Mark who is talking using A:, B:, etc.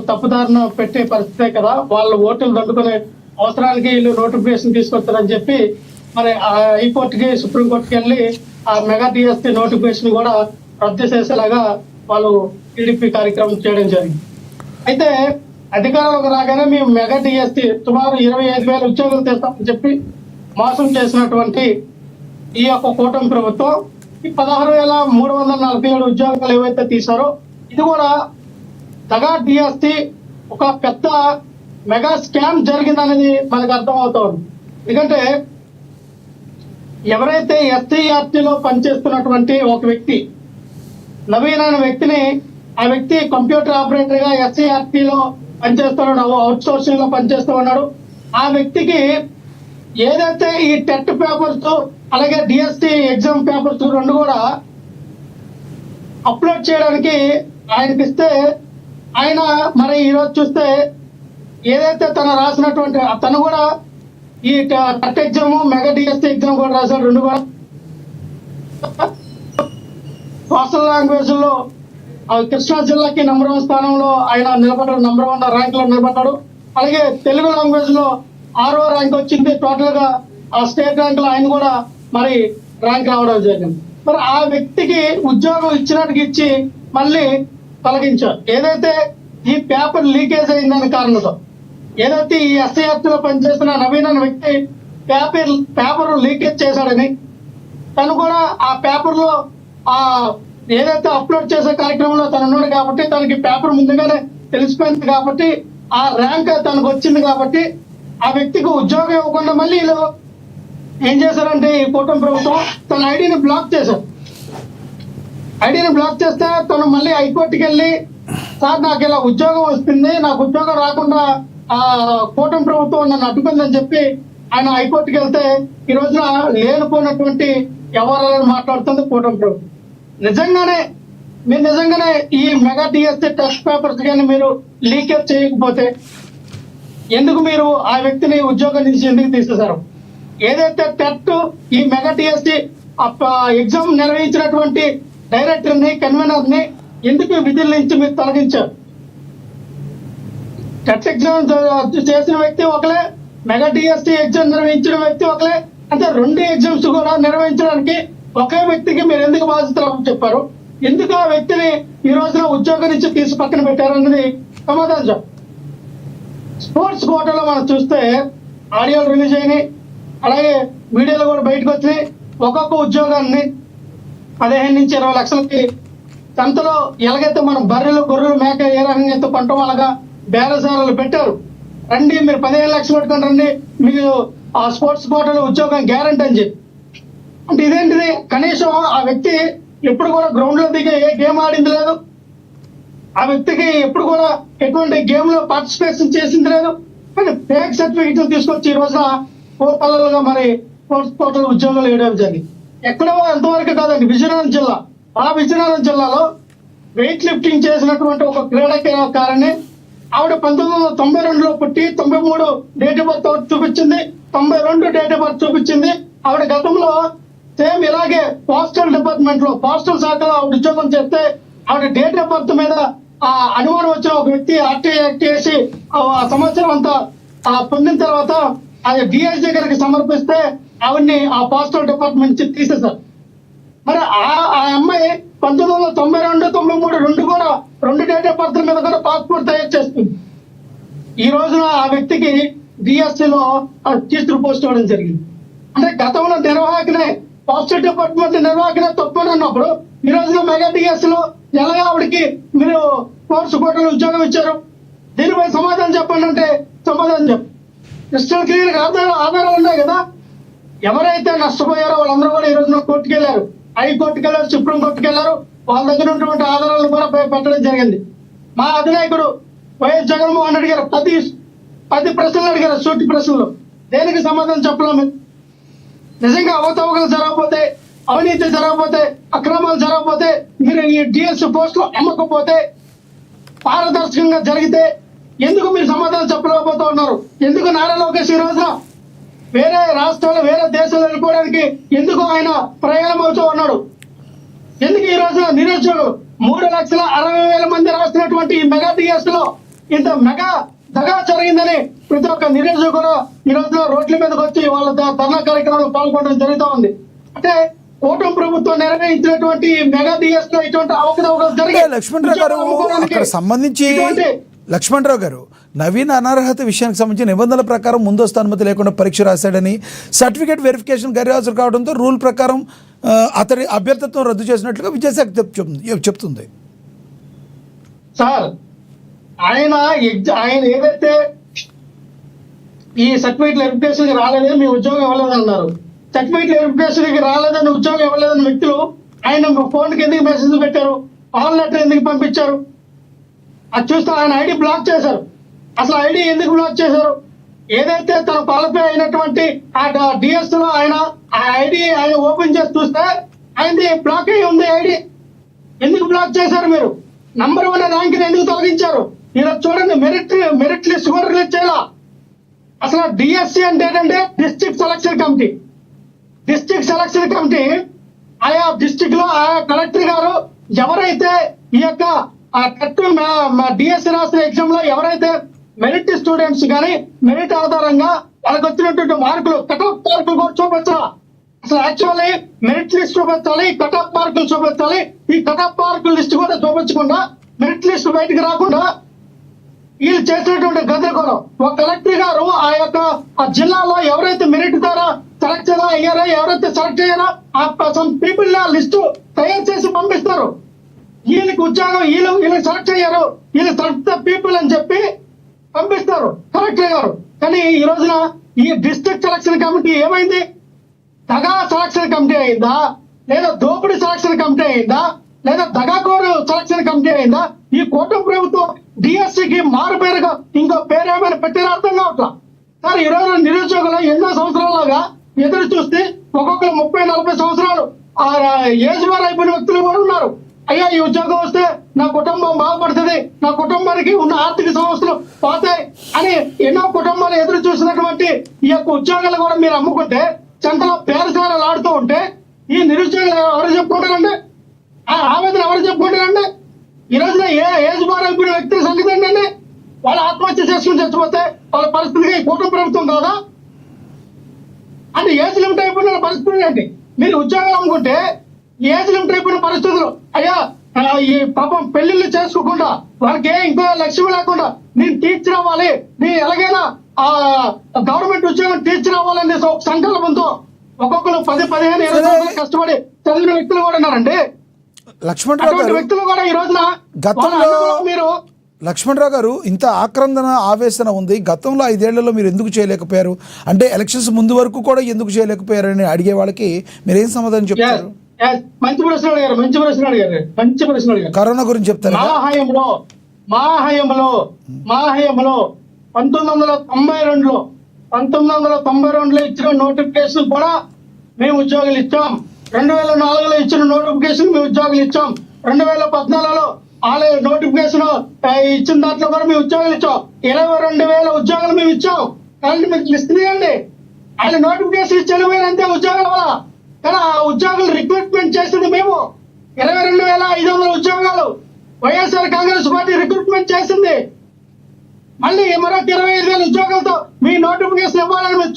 A: తప్పుదారిన పెట్టే పరిస్థితే కదా, వాళ్ళు ఓట్లు దండుకునే అవసరానికి వీళ్ళు నోటిఫికేషన్ తీసుకొస్తారని చెప్పి మరి హైకోర్టుకి సుప్రీంకోర్టుకి వెళ్ళి ఆ మెగా డిఎస్సి నోటిఫికేషన్ కూడా రద్దు చేసేలాగా వాళ్ళు టీడీపీ కార్యక్రమం చేయడం జరిగింది. అయితే అధికారంలోకి రాగానే మేము మెగా డిఎస్సి సుమారు 25,000 ఉద్యోగులు తెస్తామని చెప్పి మోసం చేసినటువంటి ఈ యొక్క కూటమి ప్రభుత్వం ఈ 16,347 ఉద్యోగాలు ఏవైతే తీశారో ఇది కూడా దగా డిఎస్సి ఒక పెద్ద మెగా స్కామ్ జరిగిందనేది మనకు అర్థమవుతోంది. ఎందుకంటే ఎవరైతే ఎస్సీఆర్టీలో పనిచేస్తున్నటువంటి ఒక వ్యక్తి నవీన్ అనే వ్యక్తిని, ఆ వ్యక్తి కంప్యూటర్ ఆపరేటర్ గా ఎస్సీఆర్టీలో పనిచేస్తున్నాడు, అవుట్ సోర్సింగ్ లో పనిచేస్తూ ఉన్నాడు. ఆ వ్యక్తికి ఏదైతే ఈ టెట్ పేపర్స్ అలాగే డిఎస్సి ఎగ్జామ్ పేపర్స్ రెండు కూడా అప్లోడ్ చేయడానికి ఆయనకి ఇస్తే ఆయన మరి ఈరోజు చూస్తే ఏదైతే తను రాసినటువంటి తను కూడా ఈ TET exam mega DSC exam కూడా రాశాడు. రెండు కూడా సోషల్ లాంగ్వేజ్ లో కృష్ణా జిల్లాకి నంబర్ 1 స్థానంలో ఆయన నిలబడ్డాడు, నంబర్ 1 ర్యాంక్ లో నిలబడ్డాడు. అలాగే తెలుగు లాంగ్వేజ్ లో 6వ ర్యాంక్ వచ్చింది. టోటల్ గా ఆ స్టేట్ ర్యాంక్ లో ఆయన కూడా మరి ర్యాంక్ రావడం జరిగింది. మరి ఆ వ్యక్తికి ఉద్యోగం ఇచ్చినట్టుగా ఇచ్చి మళ్ళీ తొలగించారు. ఏదైతే ఈ పేపర్ లీకేజ్ అయిందని కారణంతో ఏదైతే ఈ ఎస్ఐఆర్టీలో పనిచేస్తున్న నవీన్ అనే వ్యక్తి పేపర్ లీకేజ్ చేశాడని తను కూడా ఆ పేపర్ లో ఆ ఏదైతే అప్లోడ్ చేసే కార్యక్రమంలో తను ఉన్నాడు కాబట్టి తనకి పేపర్ ముందుగానే తెలిసిపోయింది కాబట్టి ఆ ర్యాంక్ తనకు వచ్చింది కాబట్టి ఆ వ్యక్తికి ఉద్యోగం ఇవ్వకుండా మళ్ళీ వీళ్ళు ఏం చేశారంటే ఈ కూటమి ప్రభుత్వం తన ఐడిని బ్లాక్ చేశారు. ఐడిని బ్లాక్ చేస్తే తను మళ్ళీ హైకోర్టుకి వెళ్ళి సార్ నాకు ఇలా ఉద్యోగం వస్తుంది, నాకు ఉద్యోగం రాకుండా ఆ కూటమి ప్రభుత్వం నన్ను అడ్డుకుందని చెప్పి ఆయన హైకోర్టుకి వెళ్తే ఈ రోజున లేనిపోయినటువంటి వ్యవహారాలను మాట్లాడుతుంది కూటమి ప్రభుత్వం. నిజంగానే ఈ మెగా డిఎస్సి టెస్ట్ పేపర్స్ కానీ మీరు లీకేజ్ చేయకపోతే ఎందుకు మీరు ఆ వ్యక్తిని ఉద్యోగం నుంచి ఎందుకు తీసేశారు? ఏదైతే టెట్ ఈ మెగా డిఎస్సి ఎగ్జామ్ నిర్వహించినటువంటి డైరెక్టర్ ని కన్వీనర్ ని ఎందుకు విధుల నుంచి మీరు తొలగించారు? టెట్ ఎగ్జామ్ చేసిన వ్యక్తి ఒకలే, మెగా డిఎస్సి ఎగ్జామ్ నిర్వహించిన వ్యక్తి ఒకలే, అంటే 2 ఎగ్జామ్స్ కూడా నిర్వహించడానికి ఒకే వ్యక్తికి మీరు ఎందుకు బాధ్యతలు చెప్పారు? ఎందుకు ఆ వ్యక్తిని ఈ రోజున ఉద్యోగం నుంచి తీసి పక్కన పెట్టారు అన్నది సమాధానం చెప్పు. స్పోర్ట్స్ కోటాలో మనం చూస్తే ఆడియోలు రిలీజ్ అయినాయి, అలాగే మీడియాలో కూడా బయటకు వచ్చినాయి. ఒక్కొక్క ఉద్యోగాన్ని 15 నుంచి 20 లక్షలకి సంతలో ఎలాగైతే మనం బర్రెలు గొర్రెలు మేక ఏ రకంగా అయితే కొంటాం అలాగా బేరసారాలు పెట్టారు. రండి మీరు 15 లక్షలు పెట్టుకుని రండి, మీకు ఆ స్పోర్ట్స్ కోటాలో ఉద్యోగం గ్యారంటీ అని చెప్పి. అంటే ఇదేంటిది? కనీసం ఆ వ్యక్తి ఎప్పుడు కూడా గ్రౌండ్ లో దిగి ఏ గేమ్ ఆడింది లేదు, ఆ వ్యక్తికి ఎప్పుడు కూడా ఎటువంటి గేమ్ లో పార్టిసిపేషన్ చేసింది లేదు. కానీ ఫేక్ సర్టిఫికేట్లు తీసుకొచ్చి ఈ రోజున కోపల్లలుగా మరి స్పోర్ట్స్ కోటాలో ఉద్యోగాలు వేయడం జరిగింది. ఎక్కడో ఎంతవరకు కాదండి, విజయనగరం జిల్లా. ఆ విజయనగరం జిల్లాలో వెయిట్ లిఫ్టింగ్ చేసినటువంటి ఒక క్రీడాకారిణి ఆవిడ 1992లో పుట్టి 93 డేట్ ఆఫ్ బర్త్ చూపించింది, 92 డేట్ ఆఫ్ బర్త్ చూపించింది. ఆవిడ గతంలో సేమ్ ఇలాగే పోస్టల్ డిపార్ట్మెంట్ లో పోస్టల్ శాఖలో ఆవిడ ఉద్యోగం చేస్తే ఆవిడ డేట్ ఆఫ్ బర్త్ మీద ఆ అనుమానం వచ్చిన ఒక వ్యక్తి ఆర్టీఐ యాక్ట్ చేసి ఆ సంవత్సరం అంతా పొందిన తర్వాత అది డిఎస్ దగ్గరికి సమర్పిస్తే ఆవిడ్ని ఆ పోస్టల్ డిపార్ట్మెంట్ నుంచి తీసేశారు. మరి ఆ అమ్మాయి 1992, 93 కూడా 2 డేట్ ఆఫ్ బర్త్ మీద కూడా పాస్పోర్ట్ తయారు చేస్తుంది. ఈ రోజున ఆ వ్యక్తికి డిఎస్సిలో టీచర్ పోస్ట్ ఇవ్వడం జరిగింది. అంటే గతంలో నిర్వాహకనే పోస్టల్ డిపార్ట్మెంట్ నిర్వాహకనే తప్పని అన్నప్పుడు ఈ రోజున మెగా డిఎస్సిలో ఎలాగా ఆవిడకి మీరు కోర్సు కోటలో ఉద్యోగం ఇచ్చారు? దీనిపై సమాధానం చెప్పండి అంటే సమాధానం చెప్పు. క్రిస్టల్ క్లియర్ ఆధారాలు ఉన్నాయి కదా. ఎవరైతే నష్టపోయారో వాళ్ళందరూ కూడా ఈ రోజున కోర్టుకు వెళ్ళారు, హైకోర్టుకు వెళ్ళారు, సుప్రీం కోర్టుకు వెళ్ళారు. వాళ్ళ దగ్గర ఉన్నటువంటి ఆధారాలను కూడా పెట్టడం జరిగింది. మా అధినాయకుడు వైఎస్ జగన్మోహన్ రెడ్డి గారు 10 ప్రశ్నలు అడిగారు, సూటి ప్రశ్నలు. దేనికి సమాధానం చెప్పలేము. నిజంగా అవతవకలు జరగకపోతే, అవినీతి జరగకపోతే, అక్రమాలు జరగకపోతే, మీరు ఈ డిఎస్సి పోస్టులు అమ్మకపోతే, పారదర్శకంగా జరిగితే ఎందుకు మీరు సమాధానం చెప్పలేకపోతూ ఉన్నారు? ఎందుకు నారా లోకేష్ ఈ రోజున వేరే రాష్ట్రాలు వేరే దేశాలు వెళ్ళిపోవడానికి ఎందుకు ఆయన ప్రయాణం అవుతూ ఉన్నాడు? ఎందుకు ఈ రోజున నిరుద్యోగులు 3,60,000 మంది రాసినటువంటి ఈ మెగా డిఎస్ లో ఇంత మెగా దగా జరిగిందని ప్రతి ఒక్క నిరుద్యోగులు కూడా ఈ రోజున రోడ్ల మీదకి వచ్చి వాళ్ళ ధర్నా కార్యక్రమంలో పాల్గొనడం జరుగుతూ ఉంది. అంటే కూటమి ప్రభుత్వం నిర్వహించినటువంటి మెగా డిఎస్ లో ఇటువంటి అవకతవకలు జరిగాయి.
B: లక్ష్మణరావు గారు అక్కడ సంబంధించి లక్ష్మణరావు గారు నవీన్ అనర్హత విషయానికి సంబంధించి నిబంధనల ప్రకారం ముందస్తు అనుమతి లేకుండా పరీక్ష రాశాడని సర్టిఫికేట్ వెరిఫికేషన్ గైర్హాజరు కావడంతో రూల్ ప్రకారం అతడి అభ్యర్థిత్వం రద్దు చేసినట్లుగా విజయశాఖ చెప్తుంది.
A: సార్ ఆయన ఏదైతే ఈ సర్టిఫికేట్ వెరిఫికేషన్ కి రాలేదని మీ ఉద్యోగం ఇవ్వలేదు అన్నారు. సర్టిఫికేట్ వెరిఫికేషన్ కి రాలేదని ఉద్యోగం ఇవ్వలేదని వ్యక్తులు ఆయన ఫోన్ కి ఎందుకు మెసేజ్ పెట్టారు, కాల్ లెటర్ ఎందుకు పంపించారు? అది చూస్తే ఆయన ఐడి బ్లాక్ చేశారు. అసలు ఐడి ఎందుకు బ్లాక్ చేశారు? ఏదైతే తన క్వాలిఫై అయినటువంటి ఆ డిఎస్ లో ఆయన ఆ ఐడి ఆయన ఓపెన్ చేసి చూస్తే ఆయనది బ్లాక్ అయి ఉంది. ఐడి ఎందుకు బ్లాక్ చేశారు? మీరు నంబర్ 1 ర్యాంక్ ఎందుకు తొలగించారు? మీరు చూడండి, మెరిట్ లిస్ట్ కూడా రిలీజ్ చేయాల. అసలు డిఎస్సి అంటే ఏంటంటే district selection committee. District selection committee ఆయా డిస్ట్రిక్ట్ లో ఆయా కలెక్టర్ గారు ఎవరైతే ఈ యొక్క డిఎస్సి రాసిన ఎగ్జామ్ లో ఎవరైతే మెరిట్ స్టూడెంట్స్ కానీ మెరిట్ ఆధారంగా వాళ్ళకి వచ్చినటువంటి మార్కులు కటాఫ్ మార్కులు కూడా చూపించాలి. అసలు యాక్చువల్లీ మెరిట్ లిస్ట్ చూపించాలి, కటాఫ్ మార్కులు చూపించాలి. ఈ కటాఫ్ మార్కుల లిస్ట్ కూడా చూపించకుండా మెరిట్ లిస్ట్ బయటకు రాకుండా వీళ్ళు చేసినటువంటి గందరగోళం. ఒక కలెక్టర్ గారు ఆ యొక్క ఆ జిల్లాలో ఎవరైతే మెరిట్ ద్వారా సెలెక్ట్ అయ్యారో, ఎవరైతే సెలెక్ట్ అయ్యారో ఆ సమ్ పీపుల్ లిస్టు తయారు చేసి పంపిస్తారు. వీళ్ళకి ఉద్యోగం వీళ్ళు సెలెక్ట్ అయ్యారు, వీళ్ళు సెలెక్ట్ ద పీపుల్ అని చెప్పి పంపిస్తారు కలెక్టర్ గారు. కానీ ఈ రోజున ఈ డిస్ట్రిక్ట్ సెలక్షన్ కమిటీ ఏమైంది? దగా సెలక్షన్ కమిటీ అయిందా, లేదా దోపిడీ సెలక్షన్ కమిటీ అయిందా, లేదా దగాకోరు సెలక్షన్ కమిటీ అయిందా? ఈ కూటమి ప్రభుత్వం డిఎస్సికి మారు పేరుగా ఇంకో పేరు ఏమైనా పెట్టారో అర్థం కావట్లా. సార్ ఈ రోజు నిరుద్యోగులు ఎన్నో సంవత్సరాలుగా ఎదురు చూస్తే ఒక్కొక్కరు 30-40 సంవత్సరాలు ఆ ఏజ్ బార్ అయిపోయిన వ్యక్తులు కూడా ఉన్నారు. అయ్యా ఈ ఉద్యోగం వస్తే నా కుటుంబం బాగుపడుతుంది, నా కుటుంబానికి ఉన్న ఆర్థిక సమస్యలు పోతాయి అని ఎన్నో కుటుంబాలు ఎదురు చూసినటువంటి ఈ యొక్క ఉద్యోగాలు కూడా మీరు అమ్ముకుంటే చెంతలో పేరసారాలు ఆడుతూ ఉంటే ఈ నిరుద్యోగులు ఎవరు చెప్పుకుంటారండి? ఆ ఆవేదన ఎవరు చెప్పుకుంటారండి? ఈ రోజున ఏజ్ బార్ అయిపోయిన వ్యక్తుల సంగతి ఏంటండి? వాళ్ళు ఆత్మహత్య చేసుకుని చచ్చిపోతే వాళ్ళ పరిస్థితిగా ఈ కూటమి ప్రభుత్వం కాదా? అంటే ఏజ్ లిమిట్ అయిపోయిన పరిస్థితి ఏంటి? మీరు ఉద్యోగాలు అమ్ముకుంటే ఏజ్ లిమిట్ అయిపోయిన పరిస్థితులు. అయ్యా ఈ పాపం పెళ్లిళ్ళు చేసుకోకుండా వాళ్ళకి ఇంకో లక్ష్యం లేకుండా నేను టీచర్ అవ్వాలి, నేను ఎలాగైనా ఆ గవర్నమెంట్ ఉద్యోగం టీచర్ అవ్వాలనే సంకల్పంతో ఒక్కొక్కరు 10-15-20 కష్టపడి చదివిన వ్యక్తులు కూడా ఉన్నారండి.
B: లక్ష్మణరావు
A: వ్యక్తులు కూడా ఈ రోజున
B: గతంలో
A: మీరు
B: లక్ష్మణరావు గారు ఇంత ఆక్రందన ఆవేశన ఉంది. గతంలో 5 ఏళ్లలో మీరు ఎందుకు చేయలేకపోయారు అంటే ఎలక్షన్స్ ముందు వరకు కూడా ఎందుకు చేయలేకపోయారని అడిగే వాళ్ళకి మీరు ఏం సమాధానం చెప్తారు?
A: మంచి ప్రశ్న అడిగారు.
B: కరోనా గురించి చెప్తారు.
A: మా హయాంలో 1992లో ఇచ్చిన నోటిఫికేషన్ కూడా మేము ఉద్యోగులు ఇచ్చాం. 2004లో ఇచ్చిన నోటిఫికేషన్ మేము ఉద్యోగులు ఇచ్చాం. 2014లో నోటిఫికేషన్ ఇచ్చిన దాంట్లో కూడా మేము ఉద్యోగాలు ఇచ్చాం. 22,000 ఉద్యోగాలు మేము ఇచ్చాం. కాబట్టి మీకు లిస్ట్ తీయండి. ఆయన నోటిఫికేషన్ ఇచ్చిన అంతే ఉద్యోగాల వల్ల. కానీ ఆ ఉద్యోగులు రిక్రూట్మెంట్ చేసింది మేము. 22,500 ఉద్యోగాలు వైఎస్ఆర్ కాంగ్రెస్ పార్టీ రిక్రూట్మెంట్ చేసింది. మళ్ళీ మరొక 25,000 ఉద్యోగాలతో మీ నోటిఫికేషన్ ఇవ్వాలని మేము